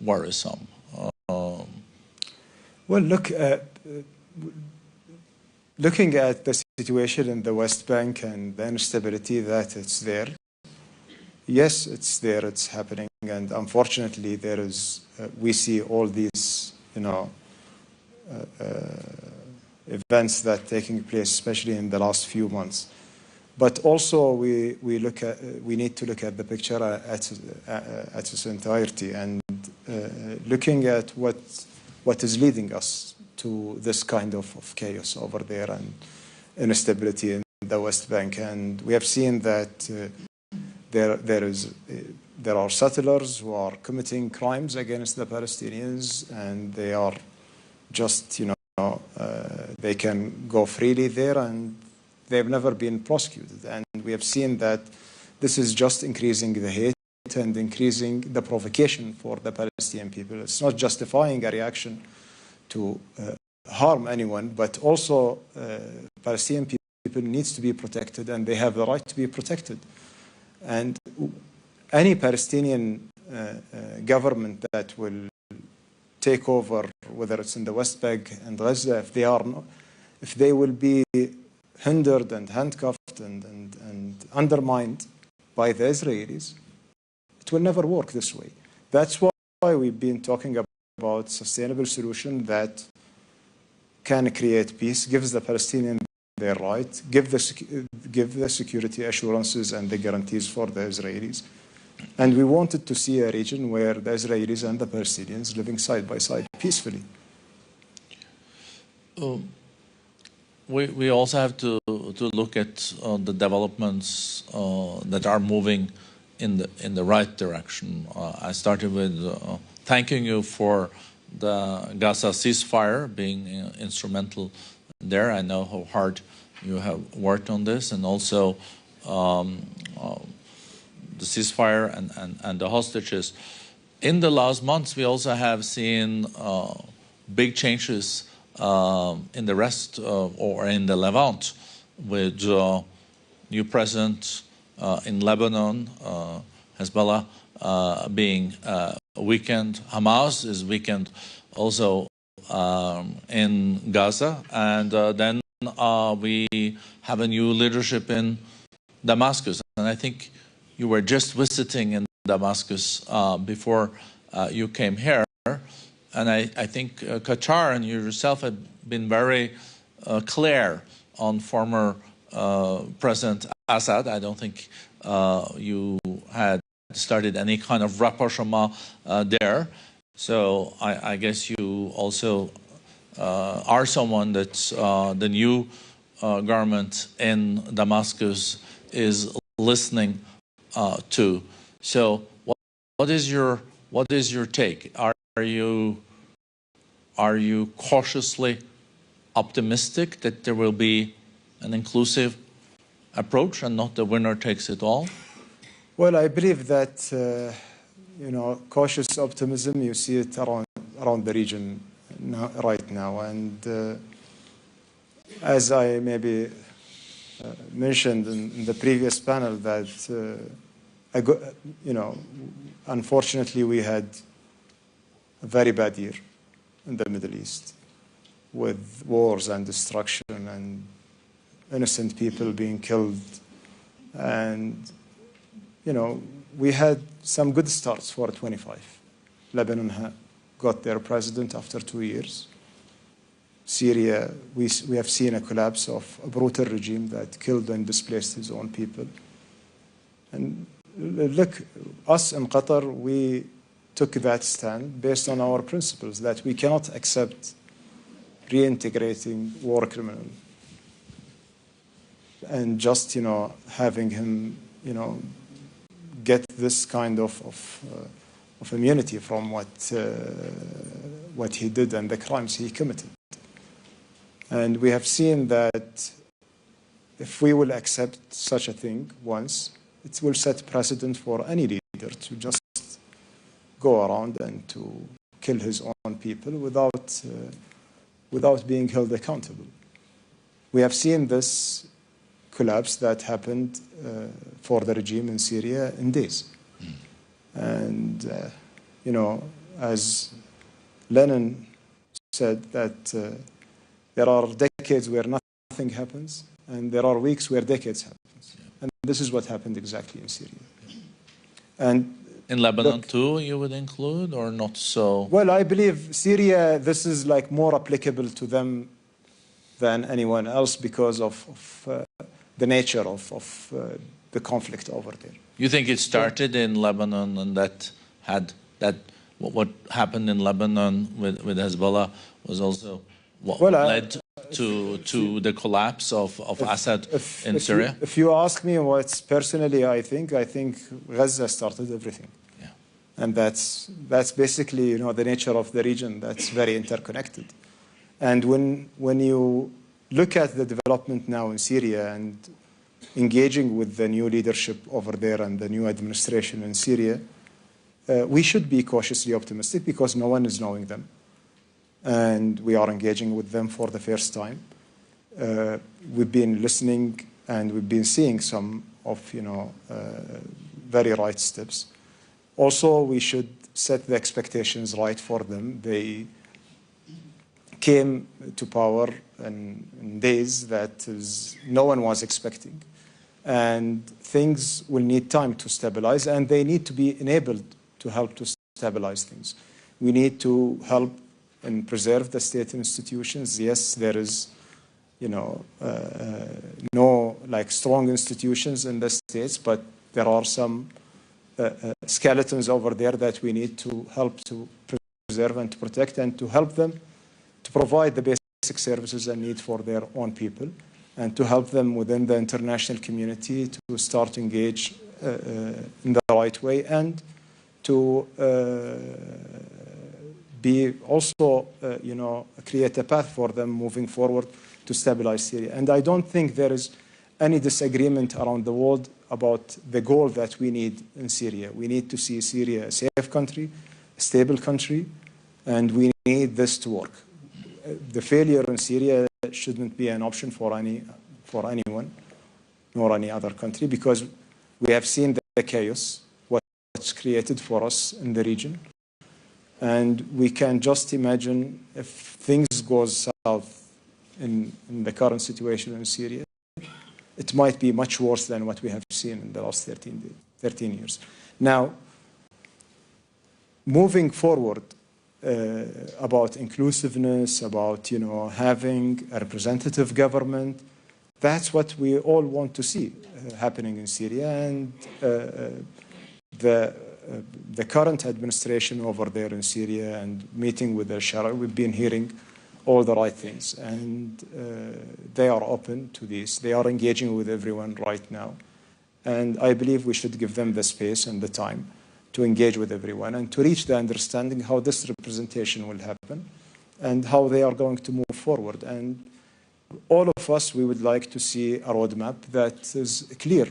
worrisome? Well, looking at the situation in the West Bank and the instability that it's there, yes, it's there, it's happening, and unfortunately, there is. We see all these, events that are taking place, especially in the last few months. But also, we need to look at the picture at its entirety, and looking at what is leading us to this kind of chaos over there and instability in the West Bank. And we have seen that there are settlers who are committing crimes against the Palestinians, and they are just, they can go freely there, and they've never been prosecuted. And we have seen that this is just increasing the hate and increasing the provocation for the Palestinian people. It's not justifying a reaction to harm anyone, but also Palestinian people needs to be protected, and they have the right to be protected. And any Palestinian government that will take over, whether it's in the West Bank and Gaza, if they will be hindered and handcuffed and undermined by the Israelis, it will never work this way. That's why we've been talking about sustainable solution that can create peace, gives the Palestinians their right, give the security assurances and the guarantees for the Israelis. And we wanted to see a region where the Israelis and the Palestinians living side by side peacefully. We also have to look at the developments that are moving in the right direction. I started with thanking you for the Gaza ceasefire being instrumental there. I know how hard you have worked on this, and also the ceasefire and the hostages. In the last months, we also have seen big changes in the rest or in the Levant, with new president in Lebanon, Hezbollah being weakened, Hamas is weakened also in Gaza, and then we have a new leadership in Damascus. And I think you were just visiting in Damascus before you came here. And I think Qatar and you yourself have been very clear on former President Assad. I don't think you had started any kind of rapprochement there. So I guess you also are someone that the new government in Damascus is listening to. So what is your take? Are you cautiously optimistic that there will be an inclusive approach and not the winner takes it all? Well, I believe that cautious optimism, you see it around the region right now, and as I maybe mentioned in the previous panel, that unfortunately we had a very bad year in the Middle East, with wars and destruction and innocent people being killed. And, we had some good starts for 25. Lebanon got their president after 2 years. Syria, we have seen a collapse of a brutal regime that killed and displaced his own people. And look, us in Qatar, we took that stand based on our principles that we cannot accept reintegrating war criminal and just, having him, get this kind of immunity from what he did and the crimes he committed. And we have seen that if we will accept such a thing once, it will set precedent for any leader to just go around and to kill his own people without being held accountable. We have seen this collapse that happened for the regime in Syria in days. And, as Lenin said, that there are decades where nothing happens, and there are weeks where decades happens. And this is what happened exactly in Syria. And in Lebanon too, you would include, or not so? Well, I believe Syria, this is like more applicable to them than anyone else because of the nature of the conflict over there. You think it started in Lebanon, and what happened in Lebanon with Hezbollah was also what led to the collapse of Assad in Syria? If you ask me what's personally, I think Gaza started everything. Yeah. And that's basically, the nature of the region that's very interconnected. And when you look at the development now in Syria and engaging with the new leadership over there and the new administration in Syria, we should be cautiously optimistic because no one is knowing them. And we are engaging with them for the first time. We've been listening and we've been seeing some of, very right steps. Also, we should set the expectations right for them. They came to power in days that no one was expecting. And things will need time to stabilize, and they need to be enabled to help to stabilize things. We need to help and preserve the state institutions. Yes, there is, no strong institutions in the states, but there are some skeletons over there that we need to help to preserve and to protect and to help them to provide the basic services and need for their own people, and to help them within the international community to start engage in the right way, and to be also, create a path for them moving forward to stabilize Syria. And I don't think there is any disagreement around the world about the goal that we need in Syria. We need to see Syria a safe country, a stable country, and we need this to work. The failure in Syria shouldn't be an option for anyone, nor any other country, because we have seen the chaos, what's created for us in the region. And we can just imagine if things go south in the current situation in Syria, it might be much worse than what we have seen in the last 13 years. Now, moving forward, about inclusiveness, about having a representative government, that's what we all want to see happening in Syria. And the current administration over there in Syria and meeting with the Shara, we've been hearing all the right things, and they are open to this. They are engaging with everyone right now, and I believe we should give them the space and the time to engage with everyone and to reach the understanding how this representation will happen and how they are going to move forward. And all of us, we would like to see a roadmap that is clear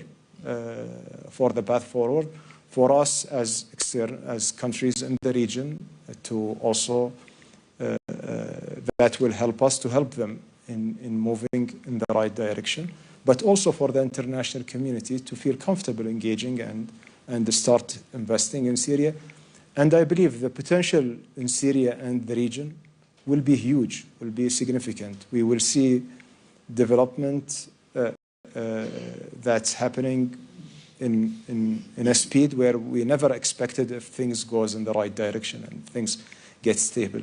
for the path forward for us as countries in the region, to also that will help us to help them in moving in the right direction, but also for the international community to feel comfortable engaging and start investing in Syria. And I believe the potential in Syria and the region will be huge, will be significant. We will see development that's happening in a speed where we never expected if things goes in the right direction and things get stable.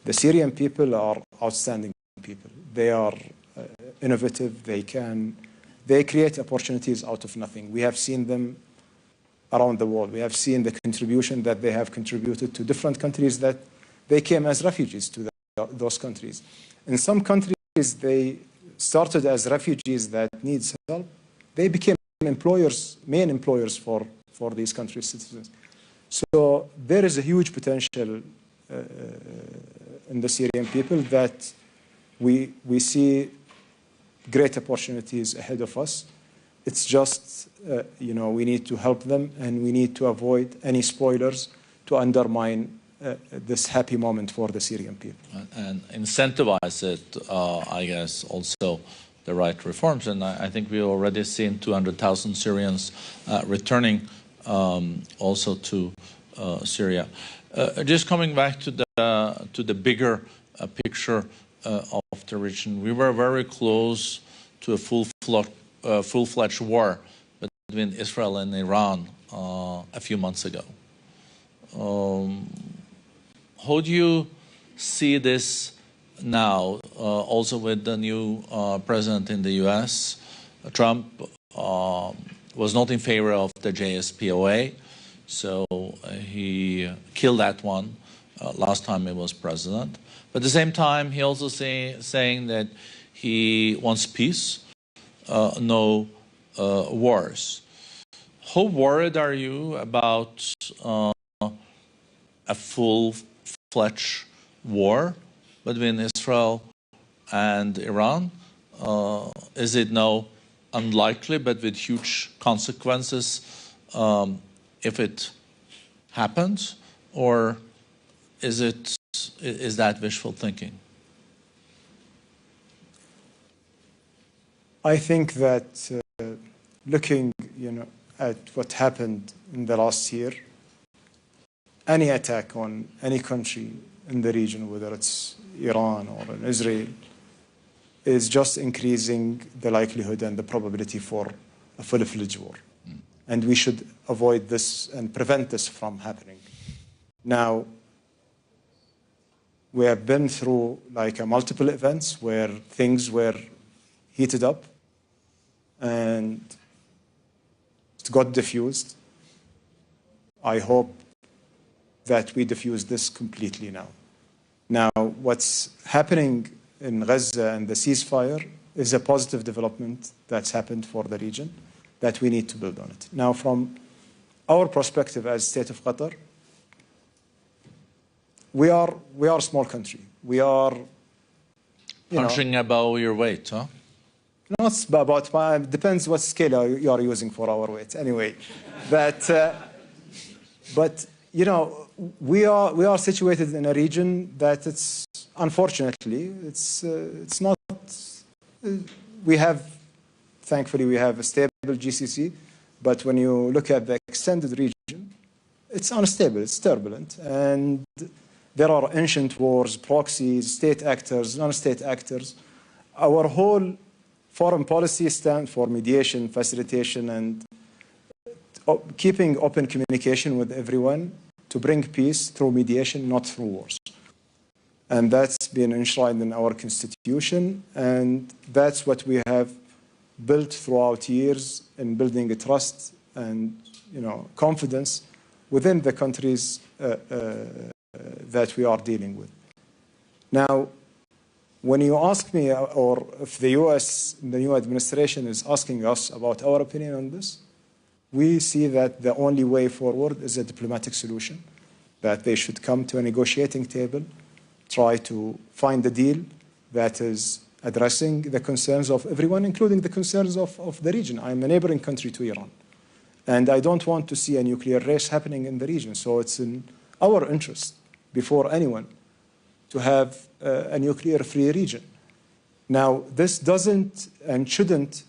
The Syrian people are outstanding people. They are innovative. They create opportunities out of nothing. We have seen them around the world. We have seen the contribution that they have contributed to different countries that they came as refugees to those countries. In some countries, they started as refugees that needs help. They became main employers for these countries' citizens. So there is a huge potential in the Syrian people that we see great opportunities ahead of us. It's just, we need to help them, and we need to avoid any spoilers to undermine this happy moment for the Syrian people. And incentivize it, I guess, also the right reforms. And I think we've already seen 200,000 Syrians returning also to Syria. Just coming back to the bigger picture of the region, we were very close to a full-fledged war between Israel and Iran a few months ago. How do you see this now, also with the new president in the U.S.? Trump was not in favor of the JSPOA, so he killed that one last time he was president. But at the same time, he also saying that he wants peace, no wars. How worried are you about a full-fledged war between Israel and Iran? Is it now unlikely, but with huge consequences if it happens, or is that wishful thinking? I think that looking, at what happened in the last year, any attack on any country in the region, whether it's Iran or in Israel, is just increasing the likelihood and the probability for a full-fledged war. And we should avoid this and prevent this from happening. Now, we have been through multiple events where things were heated up and it got diffused. I hope that we diffuse this completely now. Now, what's happening in Gaza and the ceasefire is a positive development that's happened for the region that we need to build on it. Now, from our perspective as State of Qatar, we are a small country. We are punching above your weight, huh? No, it's about, depends what scale you are using for our weight. Anyway, but we are situated in a region that it's unfortunately it's not. Thankfully, we have a stable GCC, but when you look at the extended region, it's unstable, it's turbulent, and there are ancient wars, proxies, state actors, non-state actors. Our whole foreign policy stands for mediation, facilitation, and keeping open communication with everyone to bring peace through mediation, not through wars. And that's been enshrined in our constitution, and that's what we have built throughout years in building a trust and confidence within the countries that we are dealing with. Now, when you ask me, or if the U.S., the new administration is asking us about our opinion on this, we see that the only way forward is a diplomatic solution, that they should come to a negotiating table, try to find a deal that is addressing the concerns of everyone, including the concerns of the region. I'm a neighboring country to Iran, and I don't want to see a nuclear race happening in the region. So it's in our interest, before anyone, to have a nuclear-free region. Now, this doesn't and shouldn't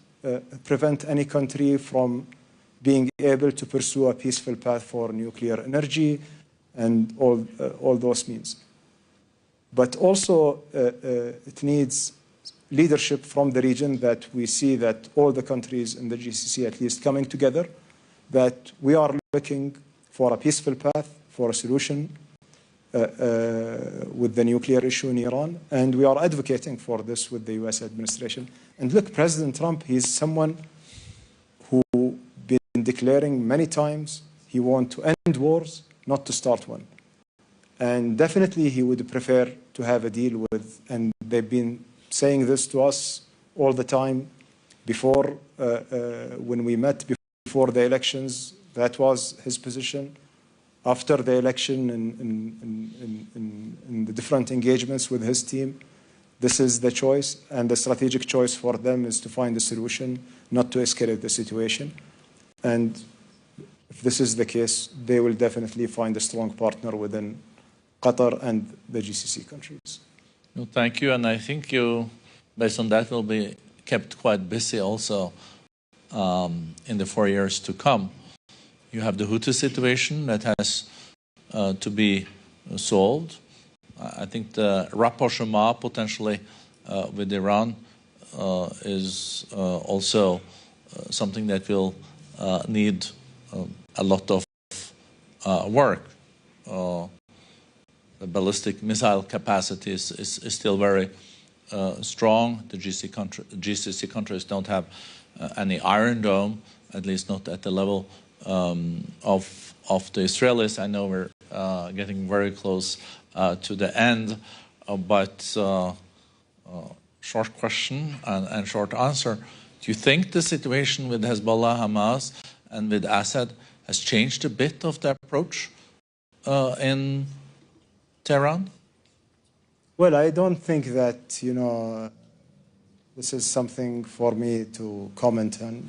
prevent any country from being able to pursue a peaceful path for nuclear energy and all those means. But also, it needs leadership from the region, that we see that all the countries in the GCC at least coming together, that we are looking for a peaceful path, for a solution with the nuclear issue in Iran, and we are advocating for this with the US administration. And look, President Trump, he's someone who been declaring many times he wants to end wars, not to start one. And definitely he would prefer to have a deal with, and they've been saying this to us all the time before, when we met before the elections, that was his position. After the election, in the different engagements with his team, this is the choice, and the strategic choice for them is to find a solution, not to escalate the situation. And if this is the case, they will definitely find a strong partner within Qatar and the GCC countries. No, thank you, and I think you, based on that, will be kept quite busy also in the 4 years to come. You have the Houthi situation that has to be solved. I think the rapprochement potentially with Iran is also something that will need a lot of work. The ballistic missile capacity is still very strong. The GCC countries don't have any Iron Dome, at least not at the level of the Israelis. I know we're getting very close to the end, but short question and short answer. Do you think the situation with Hezbollah, Hamas, and with Assad has changed a bit of the approach in Tehran? Well, I don't think that, you know, this is something for me to comment on.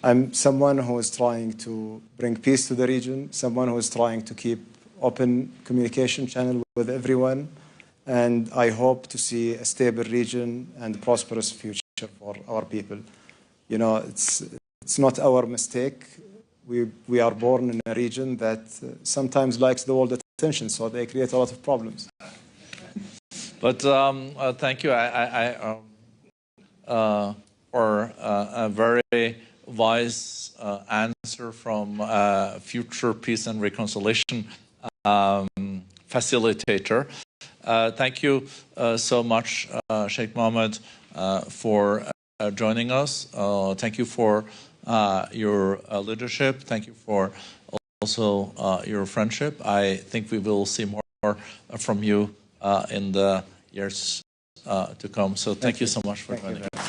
I'm someone who is trying to bring peace to the region, someone who is trying to keep open communication channel with everyone, and I hope to see a stable region and prosperous future for our people. You know, it's not our mistake. We are born in a region that sometimes likes the world attention, so they create a lot of problems. But thank you for a very wise answer from future peace and reconciliation facilitator. Thank you so much, Sheikh Mohammed, for joining us. Thank you for your leadership. Thank you for also your friendship. I think we will see more from you in the years to come. So thank you so much for joining us.